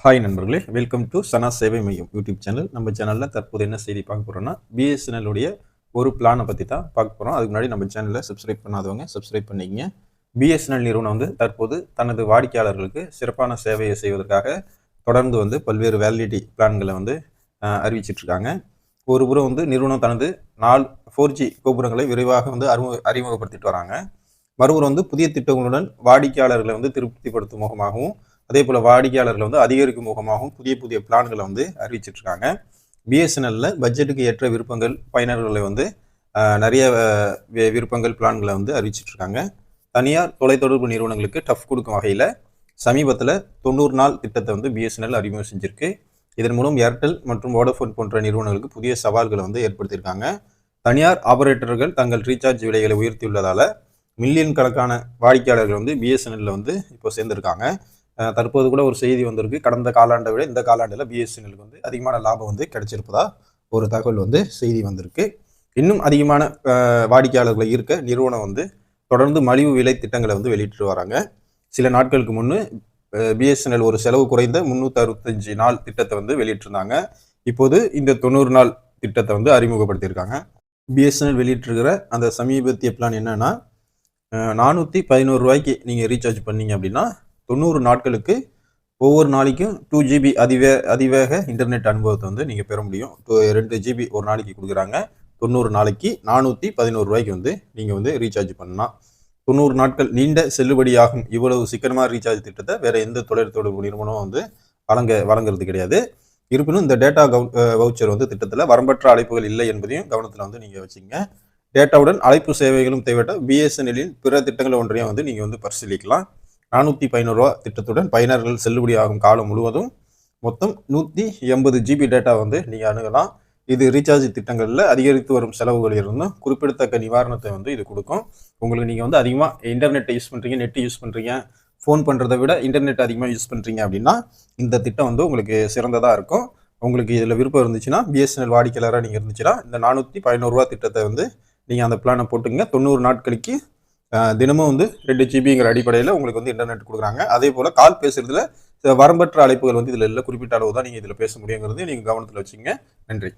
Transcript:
Hi நண்பர்களே, welcome to சனா சேவை மையம் யூடியூப் சேனல். நம்ம சேனலில் தற்போது என்ன செய்தி பார்க்க போகிறோம்னா, பிஎஸ்என்எல்லுடைய ஒரு பிளானை பற்றி தான் பார்க்க போகிறோம். அதுக்கு முன்னாடி நம்ம சேனலில் சப்ஸ்கிரைப் பண்ணாதவங்க சப்ஸ்கிரைப் பண்ணிக்கங்க. பிஎஸ்என்எல் நிறுவனம் தற்போது தனது வாடிக்கையாளர்களுக்கு சிறப்பான சேவையை செய்வதற்காக தொடர்ந்து பல்வேறு வேலிடிட்டி பிளான்களை அறிவிச்சிட்டு இருக்காங்க. ஒரு புறம் நிறுவனம் தனது 4G கோபுரங்களை விரைவாக அறிமுகப்படுத்திட்டு வராங்க. மறுபுறம் புதிய திட்டங்களுடன் வாடிக்கையாளர்களை திருப்திப்படுத்தும் முகமாகவும் அதே போல் வாடிக்கையாளர்களை அதிகரிக்கும் முகமாகவும் புதிய புதிய பிளான்களை அறிவிச்சிட்டு இருக்காங்க. பிஎஸ்என்எல்ல பட்ஜெட்டுக்கு ஏற்ற விருப்பங்கள் பயனர்களை நிறைய விருப்பங்கள் பிளான்களை அறிவிச்சிட்டு இருக்காங்க. தனியார் தொலைத்தொடர்பு நிறுவனங்களுக்கு டஃப் கொடுக்கும் வகையில் சமீபத்தில் 90 நாள் திட்டத்தை பிஎஸ்என்எல் அறிமுகம் செஞ்சிருக்கு. இதன் மூலம் ஏர்டெல் மற்றும் வோடஃபோன் போன்ற நிறுவனங்களுக்கு புதிய சவால்களை ஏற்படுத்தியிருக்காங்க. தனியார் ஆபரேட்டர்கள் தங்கள் ரீசார்ஜ் விலைகளை உயர்த்தியுள்ளதால் மில்லியன் கணக்கான வாடிக்கையாளர்கள் பிஎஸ்என்எல்ல இப்போ சேர்ந்திருக்காங்க. தற்போது கூட ஒரு செய்தி வந்திருக்கு. கடந்த காலாண்டை விட இந்த காலாண்டில் பிஎஸ்என்எலுக்கு அதிகமான லாபம் கிடைச்சிருப்பதா ஒரு தகவல் செய்தி வந்திருக்கு. இன்னும் அதிகமான வாடிக்கையாளர்களை ஈர்க்க நிறுவனம் தொடர்ந்து மலிவு விலை திட்டங்களை வெளியிட்டு வராங்க. சில நாட்களுக்கு முன்னு பிஎஸ்என்எல் ஒரு செலவு குறைந்த 365 நாள் திட்டத்தை வெளியிட்டிருந்தாங்க. இப்போது இந்த 90 நாள் திட்டத்தை அறிமுகப்படுத்தியிருக்காங்க. பிஎஸ்என்எல் வெளியிட்டிருக்கிற அந்த சமீபத்திய பிளான் என்னன்னா, 411 ரூபாய்க்கு நீங்கள் ரீசார்ஜ் பண்ணீங்க அப்படின்னா 90 நாட்களுக்கு ஒவ்வொரு நாளைக்கும் 2GB அதிவேக இன்டர்நெட் அனுபவத்தை நீங்கள் பெற முடியும். 2GB ஒரு நாளைக்கு கொடுக்குறாங்க. 90 நாளைக்கு 411 ரூபாய்க்கு நீங்கள் ரீசார்ஜ் பண்ணலாம். 90 நாட்கள் நீண்ட செல்லுபடியாகும் இவ்வளவு சிக்கனமாக ரீசார்ஜ் திட்டத்தை வேற எந்த தொலைத்தொடர்பு நிறுவனம் வழங்குறது கிடையாது. இருப்பினும் இந்த டேட்டா வவுச்சர் திட்டத்தில் வரம்பற்ற அழைப்புகள் இல்லை என்பதையும் கவனத்தில் நீங்கள் வச்சுங்க. டேட்டாவுடன் அழைப்பு சேவைகளும் தேவைப்பட்ட பிஎஸ்என்எல்லின் பிற திட்டங்கள் ஒன்றையும் நீங்கள் பரிசீலிக்கலாம். 411 ரூபா திட்டத்துடன் பயனர்கள் செல்லுபடியாகும் காலம் முழுவதும் மொத்தம் 180GB டேட்டா நீங்கள் அணுகலாம். இது ரீசார்ஜ் திட்டங்களில் அதிகரித்து வரும் செலவுகளில் இருந்தும் குறிப்பிடத்தக்க நிவாரணத்தை இது கொடுக்கும். உங்களுக்கு நீங்கள் அதிகமாக இன்டர்நெட்டை யூஸ் பண்ணுறீங்க, நெட் யூஸ் பண்ணுறீங்க, ஃபோன் பண்ணுறதை விட இன்டர்நெட் அதிகமாக யூஸ் பண்ணுறீங்க அப்படின்னா இந்த திட்டம் உங்களுக்கு சிறந்ததாக இருக்கும். உங்களுக்கு இதில் விருப்பம் இருந்துச்சுன்னா, பிஎஸ்என்எல் வாடிக்கையாளராக நீங்கள் இருந்துச்சுன்னா இந்த 411 ரூபா திட்டத்தை நீங்கள் அந்த பிளானை போட்டுங்க. 90 நாட்களுக்கு தினமும் 2GBங்கிற அடிப்படையில் உங்களுக்கு இன்டர்நெட் கொடுக்குறாங்க. அதே போல் கால் பேசுறதுல வரம்பற்ற அழைப்புகள் இதில் இல்லை, குறிப்பிட்ட அளவு தான் நீங்கள் இதில் பேச முடியுங்கிறது நீங்கள் கவனத்தில் வச்சுங்க. நன்றி.